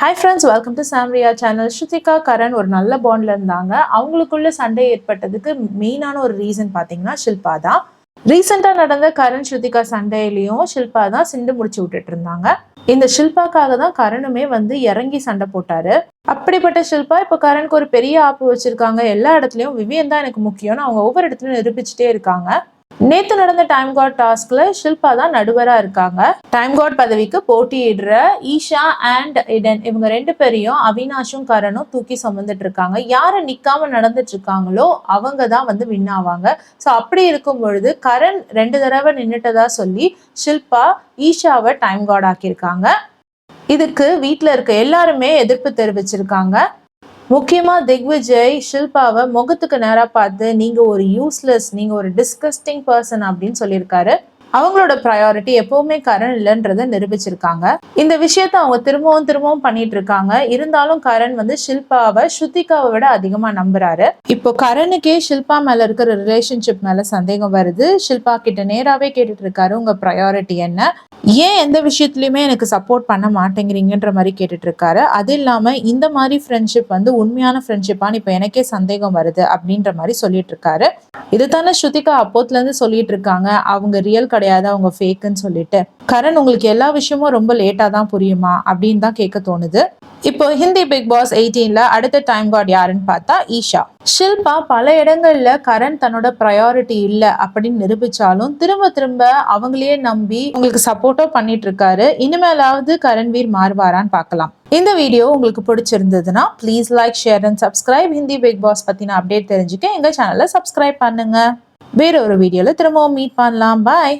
Hi friends, welcome to Samriya channel. Shrutika, Karan ஒரு நல்ல பாண்ட்ல இருந்தாங்க. அவங்களுக்குள்ள சண்டை ஏற்பட்டதுக்கு மெயினான ஒரு ரீசன் பாத்தீங்கன்னா ஷில்பா தான். ரீசெண்டா நடந்த கரண் ஸ்ருதிகா சண்டையிலையும் ஷில்பா தான் சிண்டு முடிச்சு விட்டுட்டு இருந்தாங்க. இந்த ஷில்பாக்காக தான் கரனுமே இறங்கி சண்டை போட்டாரு. அப்படிப்பட்ட ஷில்பா இப்ப கரனுக்கு ஒரு பெரிய ஆப்பு வச்சிருக்காங்க. எல்லா இடத்துலயும் விவியன் தான் எனக்கு முக்கியம்னு அவங்க ஒவ்வொரு இடத்துலயும் நிரூபிச்சுட்டே இருக்காங்க. நேத்து நடந்த டைம் காட் டாஸ்க்ல ஷில்பா தான் நடுவரா இருக்காங்க. டைம் காட் பதவிக்கு போட்டியிடுற ஈஷா அண்ட் இடன் இவங்க ரெண்டு பேரையும் அவினாஷும் கரனும் தூக்கி சுமந்துட்டு இருக்காங்க. யாரை நிக்காம நடந்துட்டு இருக்காங்களோ அவங்க தான் வின் ஆவாங்க. ஸோ அப்படி இருக்கும் பொழுது கரண் 2 தடவை நின்றுட்டதா சொல்லி ஷில்பா ஈஷாவை டைம் காட் ஆக்கியிருக்காங்க. இதுக்கு வீட்டில் இருக்க எல்லாருமே எதிர்ப்பு தெரிவிச்சிருக்காங்க. முக்கியமா திக்விஜய் ஷில்பாவை முகத்துக்கு நேரா பார்த்து நீங்க ஒரு யூஸ்லெஸ், நீங்க ஒரு டிஸ்கஸ்டிங் பர்சன் அப்படின்னு சொல்லியிருக்காரு. அவங்களோட ப்ரையாரிட்டி எப்பவுமே கரண் இல்லைன்றத நிரூபிச்சிருக்காங்க. இந்த விஷயத்த அவங்க திரும்பவும் பண்ணிட்டு இருக்காங்க. இருந்தாலும் கரண் ஷில்பாவை ஸ்ருதிகாவை விட அதிகமா நம்புறாரு. இப்போ கரனுக்கே ஷில்பா மேல இருக்கிற ரிலேஷன்ஷிப் மேல சந்தேகம் வருது. ஷில்பா கிட்ட நேராவே கேட்டுட்டு இருக்காரு, உங்க ப்ரையாரிட்டி என்ன, ஏன் எந்த விஷயத்துலயுமே எனக்கு சப்போர்ட் பண்ண மாட்டேங்கிறீங்கன்ற மாதிரி கேட்டுட்டு இருக்காரு. அது இல்லாம இந்த மாதிரி ஃப்ரெண்ட்ஷிப் உண்மையான ஃப்ரெண்ட்ஷிப்பான்னு இப்ப எனக்கே சந்தேகம் வருது அப்படின்ற மாதிரி சொல்லிட்டு இருக்காரு. இதுதானே ஸ்ருதிகா அப்போத்துல இருந்து சொல்லிட்டு இருக்காங்க, அவங்க ரியல் கிடையாது, அவங்க ஃபேக்குன்னு சொல்லிட்டு. கரண் உங்களுக்கு எல்லா விஷயமும் ரொம்ப லேட்டா தான் புரியுமா அப்படின்னு தான் கேட்க தோணுது. இப்போ ஹிந்தி பிக் பாஸ் 18ல அடுத்த டைம் கார்டு யாருன்னு பார்த்தா ஈஷா. ஷில்பா பல இடங்கள்ல கரண் தன்னோட ப்ரையாரிட்டி இல்லை அப்படின்னு நிரூபிச்சாலும் திரும்ப அவங்களையே நம்பி உங்களுக்கு சப்போர்ட்டோ பண்ணிட்டு இருக்காரு. இனிமேலாவது கரண்வீர் மாறுவாரான்னு பார்க்கலாம். இந்த வீடியோ உங்களுக்கு பிடிச்சிருந்ததுன்னா please like, share and subscribe. Hindi Bigg Boss பத்தின அப்டேட் தெரிஞ்சுக்க எங்க சேனலை சப்ஸ்கிரைப் பண்ணுங்க. வேற ஒரு வீடியோல திரும்பவும் மீட் பண்ணலாம். பாய்.